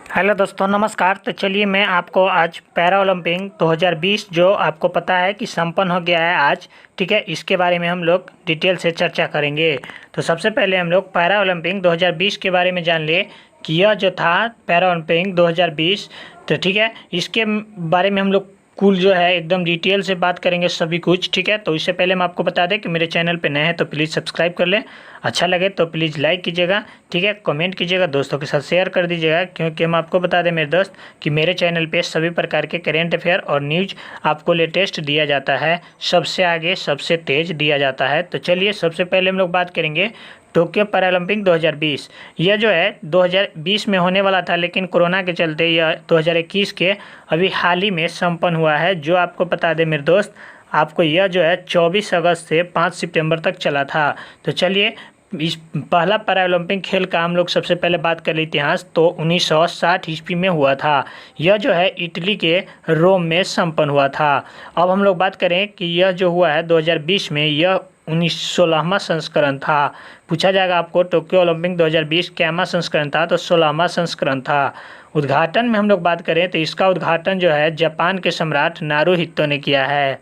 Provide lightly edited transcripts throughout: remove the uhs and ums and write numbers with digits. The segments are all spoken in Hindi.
हेलो दोस्तों, नमस्कार। तो चलिए मैं आपको आज पैरा ओलंपिक 2020 जो आपको पता है कि संपन्न हो गया है आज, ठीक है, इसके बारे में हम लोग डिटेल से चर्चा करेंगे। तो सबसे पहले हम लोग पैरा ओलंपिक 2020 के बारे में जान ले कि यह जो था पैरा ओलंपिक 2020, तो ठीक है, इसके बारे में हम लोग कुल जो है एकदम डिटेल से बात करेंगे सभी कुछ, ठीक है। तो इससे पहले हम आपको बता दें कि मेरे चैनल पे नए हैं तो प्लीज़ सब्सक्राइब कर लें, अच्छा लगे तो प्लीज़ लाइक कीजिएगा, ठीक है, कमेंट कीजिएगा, दोस्तों के साथ शेयर कर दीजिएगा, क्योंकि हम आपको बता दें मेरे दोस्त कि मेरे चैनल पे सभी प्रकार के करेंट अफेयर और न्यूज आपको लेटेस्ट दिया जाता है, सबसे आगे सबसे तेज़ दिया जाता है। तो चलिए सबसे पहले हम लोग बात करेंगे टोक्यो पैरालंपिक 2020। यह जो है 2020 में होने वाला था, लेकिन कोरोना के चलते यह 2021 के अभी हाल ही में संपन्न हुआ है। जो आपको बता दें मेरे दोस्त, आपको यह जो है 24 अगस्त से 5 सितंबर तक चला था। तो चलिए इस पहला पैरालंपिक खेल का हम लोग सबसे पहले बात कर ले इतिहास, तो 1960 ईस्वी में हुआ था। यह जो है इटली के रोम में संपन्न हुआ था। अब हम लोग बात करें कि यह जो हुआ है 2020 में, यह 16वां संस्करण था। पूछा जाएगा आपको टोक्यो ओलंपिक 2020 कैमा संस्करण था, तो 16वां संस्करण था। उद्घाटन में हम लोग बात करें तो इसका उद्घाटन जो है जापान के सम्राट नारुहितो ने किया है।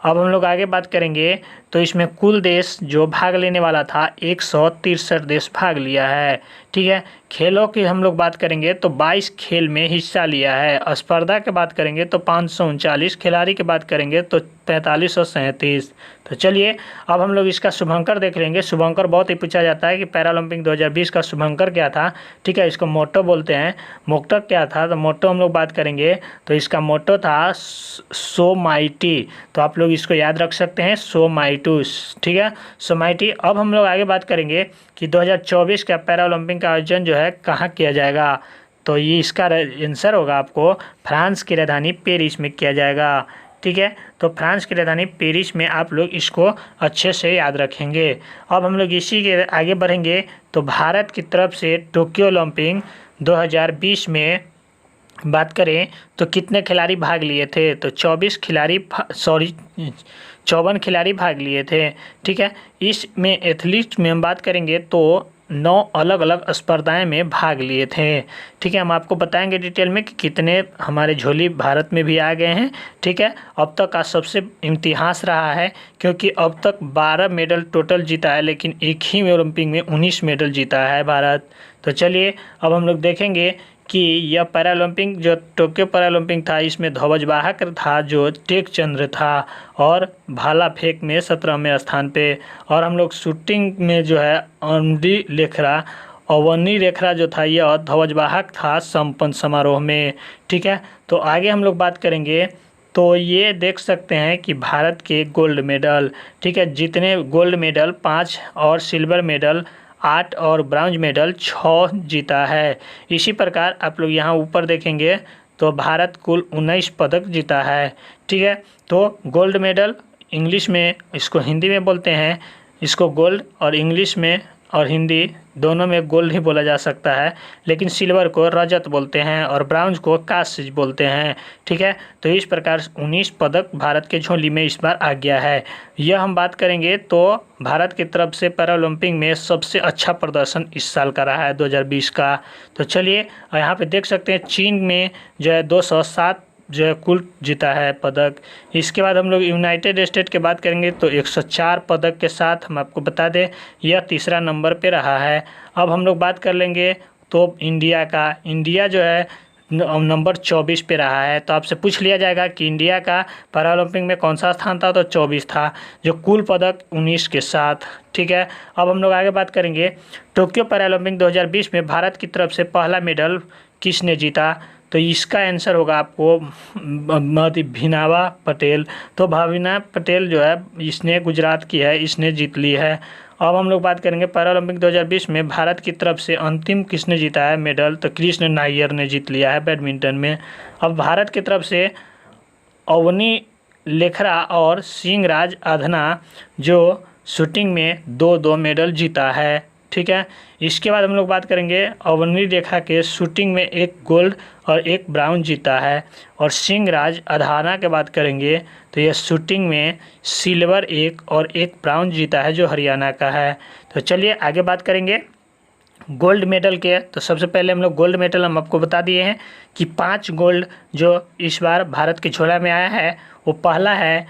अब हम लोग आगे बात करेंगे तो इसमें कुल देश जो भाग लेने वाला था 163 देश भाग लिया है, ठीक है। खेलों की हम लोग बात करेंगे तो 22 खेल में हिस्सा लिया है। स्पर्धा की बात करेंगे तो 539, खिलाड़ी की बात करेंगे तो 4537। तो चलिए अब हम लोग इसका शुभंकर देख लेंगे। शुभंकर बहुत ही पूछा जाता है कि पैरालंपिक 2020 का शुभंकर क्या था, ठीक है, इसको मोटो बोलते हैं। मोटो क्या था, तो मोटो हम लोग बात करेंगे तो इसका मोटो था सो माइटी। तो आप लोग इसको याद रख सकते हैं, सो माइटू, ठीक है, सो माइटी। अब हम लोग आगे बात करेंगे कि 2024 का पैरालंपिक का आयोजन जो है कहाँ किया जाएगा, तो ये इसका आंसर होगा आपको फ्रांस की राजधानी पेरिस में किया जाएगा, ठीक है। तो फ्रांस की राजधानी पेरिस में आप लोग इसको अच्छे से याद रखेंगे। अब हम लोग इसी के आगे बढ़ेंगे तो भारत की तरफ से टोक्यो ओलंपिक 2020 में बात करें तो कितने खिलाड़ी भाग लिए थे, तो 54 खिलाड़ी भाग लिए थे, ठीक है। इसमें एथलीट में हम बात करेंगे तो 9 अलग अलग स्पर्धाएं में भाग लिए थे, ठीक है। हम आपको बताएंगे डिटेल में कि कितने हमारे झोली भारत में भी आ गए हैं, ठीक है। अब तक का सबसे इतिहास रहा है, क्योंकि अब तक 12 मेडल टोटल जीता है, लेकिन एक ही ओलंपिक में 19 मेडल जीता है भारत। तो चलिए अब हम लोग देखेंगे कि यह पैरालंपिक जो टोक्यो पैरालंपिक था, इसमें ध्वजवाहक था जो टेक चंद्र था, और भाला फेंक में 17वें स्थान पे, और हम लोग शूटिंग में जो है अवनी लेखरा जो था यह ध्वजवाहक था संपन्न समारोह में, ठीक है। तो आगे हम लोग बात करेंगे तो ये देख सकते हैं कि भारत के गोल्ड मेडल, ठीक है, जितने गोल्ड मेडल 5 और सिल्वर मेडल 8 और ब्रॉन्ज मेडल 6 जीता है। इसी प्रकार आप लोग यहाँ ऊपर देखेंगे तो भारत कुल 19 पदक जीता है, ठीक है। तो गोल्ड मेडल इंग्लिश में, इसको हिंदी में बोलते हैं, इसको गोल्ड, और इंग्लिश में और हिंदी दोनों में गोल्ड ही बोला जा सकता है, लेकिन सिल्वर को रजत बोलते हैं और ब्राउन्ज को कांस्य बोलते हैं, ठीक है। तो इस प्रकार 19 पदक भारत के झोली में इस बार आ गया है। यह हम बात करेंगे तो भारत की तरफ से पैरालंपिक में सबसे अच्छा प्रदर्शन इस साल का रहा है 2020 का। तो चलिए यहाँ पे देख सकते हैं चीन में जो है 207 जो है कुल जीता है पदक। इसके बाद हम लोग यूनाइटेड स्टेट की बात करेंगे तो 104 पदक के साथ हम आपको बता दें यह तीसरा नंबर पे रहा है। अब हम लोग बात कर लेंगे तो इंडिया का, इंडिया जो है नंबर 24 पे रहा है। तो आपसे पूछ लिया जाएगा कि इंडिया का पैरालंपिक में कौन सा स्थान था, तो 24 था, जो कुल पदक 19 के साथ, ठीक है। अब हम लोग आगे बात करेंगे टोक्यो पैरालंपिक 2020 में भारत की तरफ से पहला मेडल किसने जीता, तो इसका आंसर होगा आपको भाविना पटेल। तो भाविना पटेल जो है इसने गुजरात की है, इसने जीत ली है। अब हम लोग बात करेंगे पैरालंपिक 2020 में भारत की तरफ से अंतिम किसने जीता है मेडल, तो कृष्ण नायर ने जीत लिया है बैडमिंटन में। अब भारत की तरफ से अवनी लेखरा और सिंहराज आधना जो शूटिंग में 2-2 मेडल जीता है, ठीक है। इसके बाद हम लोग बात करेंगे अवनी रेखा के शूटिंग में 1 गोल्ड और 1 ब्राउन्ज जीता है, और सिंहराज अधाना के बात करेंगे तो यह शूटिंग में सिल्वर 1 और 1 ब्राउन्ज जीता है जो हरियाणा का है। तो चलिए आगे बात करेंगे गोल्ड मेडल के, तो सबसे पहले हम लोग गोल्ड मेडल हम आपको बता दिए हैं कि 5 गोल्ड जो इस बार भारत के झोला में आया है। वो पहला है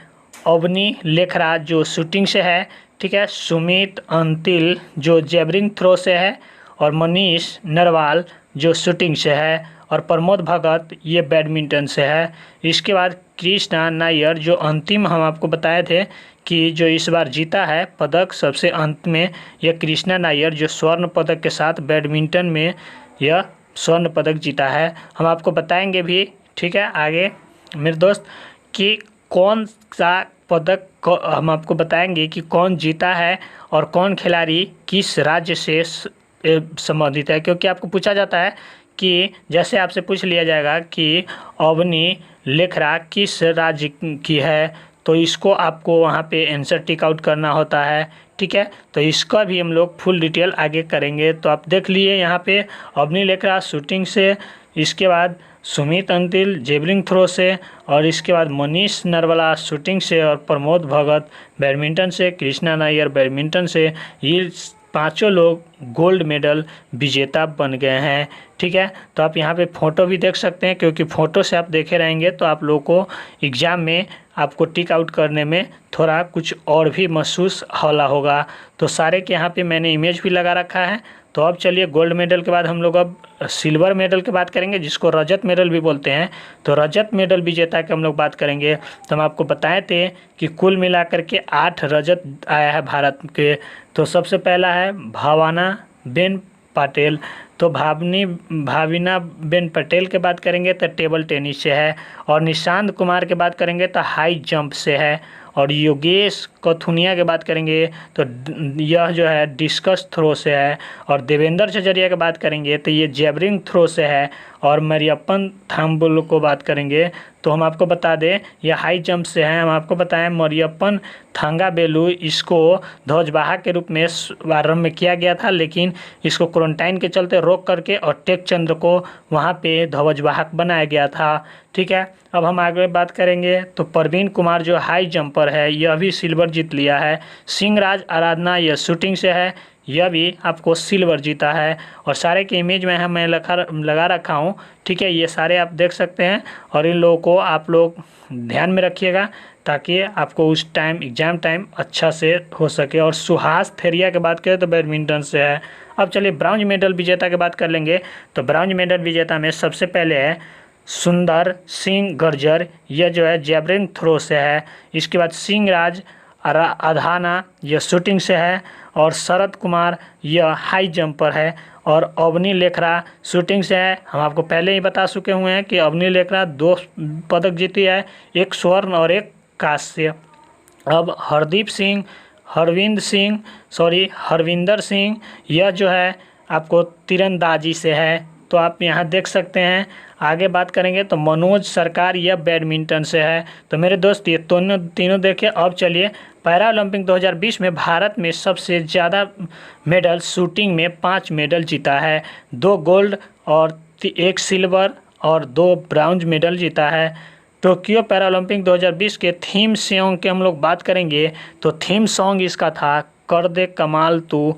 अवनी लेखरा जो शूटिंग से है, ठीक है। सुमित अंतिल जो जेवलिन थ्रो से है, और मनीष नरवाल जो शूटिंग से है, और प्रमोद भगत ये बैडमिंटन से है। इसके बाद कृष्णा नायर जो अंतिम हम आपको बताए थे कि जो इस बार जीता है पदक सबसे अंत में, यह कृष्णा नायर जो स्वर्ण पदक के साथ बैडमिंटन में यह स्वर्ण पदक जीता है। हम आपको बताएंगे भी, ठीक है, आगे मेरे दोस्त कि कौन सा पदक को हम आपको बताएंगे कि कौन जीता है और कौन खिलाड़ी किस राज्य से संबंधित है। क्योंकि आपको पूछा जाता है कि जैसे आपसे पूछ लिया जाएगा कि अवनी लेखरा किस राज्य की है, तो इसको आपको वहाँ पे आंसर टिक आउट करना होता है, ठीक है। तो इसका भी हम लोग फुल डिटेल आगे करेंगे। तो आप देख लिए यहाँ पे अवनी लेखरा शूटिंग से, इसके बाद सुमित अंतिल जेवलिन थ्रो से, और इसके बाद मनीष नरवाला शूटिंग से, और प्रमोद भगत बैडमिंटन से, कृष्णा नायर बैडमिंटन से। ये पांचों लोग गोल्ड मेडल विजेता बन गए हैं, ठीक है। तो आप यहाँ पे फ़ोटो भी देख सकते हैं, क्योंकि फ़ोटो से आप देखे रहेंगे तो आप लोगों को एग्ज़ाम में आपको टिक आउट करने में थोड़ा कुछ और भी महसूस होला होगा। तो सारे के यहाँ पे मैंने इमेज भी लगा रखा है। तो अब चलिए गोल्ड मेडल के बाद हम लोग अब सिल्वर मेडल की बात करेंगे, जिसको रजत मेडल भी बोलते हैं। तो रजत मेडल विजेता की हम लोग बात करेंगे। तो हम आपको बताए थे कि कुल मिलाकर के 8 रजत आया है भारत के। तो सबसे पहला है भावना बेन पटेल। तो भाविना बेन पटेल के बात करेंगे तो टेबल टेनिस से है, और निशांत कुमार के बात करेंगे तो हाई जंप से है, और योगेश कथुनिया की बात करेंगे तो यह जो है डिस्कस थ्रो से है, और देवेंद्र झझरिया की बात करेंगे तो ये जेवलिन थ्रो से है, और मरियप्पन थांबुल को बात करेंगे तो हम आपको बता दें यह हाई जंप से हैं। हम आपको बताएं मरियप्पन थांगाबेलु इसको ध्वजवाहक के रूप में आरंभ में किया गया था, लेकिन इसको क्वारंटाइन के चलते रोक करके और टेक चंद्र को वहाँ पे ध्वजवाहक बनाया गया था, ठीक है। अब हम आगे बात करेंगे तो प्रवीण कुमार जो हाई जंपर है यह भी सिल्वर जीत लिया है। सिंहराज आराधना यह शूटिंग से है, यह भी आपको सिल्वर जीता है। और सारे के इमेज में मैं लगा रखा हूँ, ठीक है। ये सारे आप देख सकते हैं, और इन लोगों को आप लोग ध्यान में रखिएगा ताकि आपको उस टाइम एग्ज़ाम टाइम अच्छा से हो सके। और सुहास थेरिया की बात करें तो बैडमिंटन से है। अब चलिए ब्राउंज मेडल विजेता की बात कर लेंगे। तो ब्राउंज मेडल विजेता में सबसे पहले है सुंदर सिंह गर्जर, यह जो है जेवलिन थ्रो से है। इसके बाद सिंहराज आधाना यह शूटिंग से है, और शरद कुमार यह हाई जंपर है, और अवनी लेखरा शूटिंग से है। हम आपको पहले ही बता चुके हुए हैं कि अवनी लेखरा 2 पदक जीती है, 1 स्वर्ण और 1 कांस्य। अब हरविंदर सिंह यह जो है आपको तीरंदाजी से है। तो आप यहाँ देख सकते हैं। आगे बात करेंगे तो मनोज सरकार यह बैडमिंटन से है। तो मेरे दोस्त ये तीनों देखे। अब चलिए पैरा ओलंपिक 2020 में भारत में सबसे ज़्यादा मेडल शूटिंग में 5 मेडल जीता है, 2 गोल्ड और 1 सिल्वर और 2 ब्रॉन्ज मेडल जीता है। टोक्यो पैरा ओलंपिक 2020 के थीम सॉन्ग के हम लोग बात करेंगे तो थीम सॉन्ग इसका था कर दे कमाल तू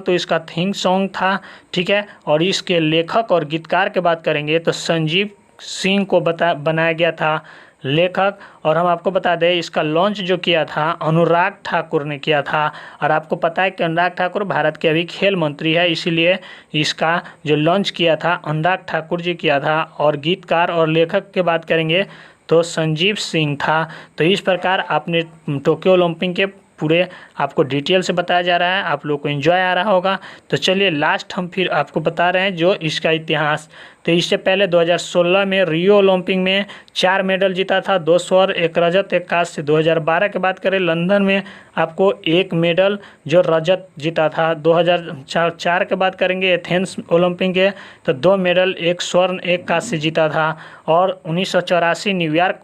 इसका थीम सॉन्ग था, ठीक है। और इसके लेखक और गीतकार के बात करेंगे तो संजीव सिंह को बनाया गया था लेखक। और हम आपको बता दें इसका लॉन्च जो किया था अनुराग ठाकुर ने किया था। और आपको पता है कि अनुराग ठाकुर भारत के अभी खेल मंत्री है, इसीलिए इसका जो लॉन्च किया था अनुराग ठाकुर जी किया था। और गीतकार और लेखक की बात करेंगे तो संजीव सिंह था। तो इस प्रकार आपने टोक्यो ओलंपिक के पूरे आपको डिटेल से बताया जा रहा है, आप लोग को एंजॉय आ रहा होगा। तो चलिए लास्ट हम फिर आपको बता रहे हैं जो इसका इतिहास। तो इससे पहले 2016 में रियो ओलंपिक में 4 मेडल जीता था, 2 स्वर्ण 1 रजत 1 कांस्य। 2012 की बात करें लंदन में आपको 1 मेडल जो रजत जीता था। 2004 की बात करेंगे एथेंस ओलंपिक के तो 2 मेडल 1 स्वर्ण 1 कांस्य जीता था। और 1984 न्यूयॉर्क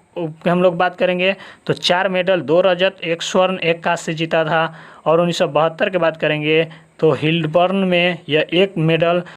हम लोग बात करेंगे तो 4 मेडल 2 रजत 1 स्वर्ण 1 कांस्य जीता था। और 1972 की बात करेंगे तो हिल्डबर्न में यह 1 मेडल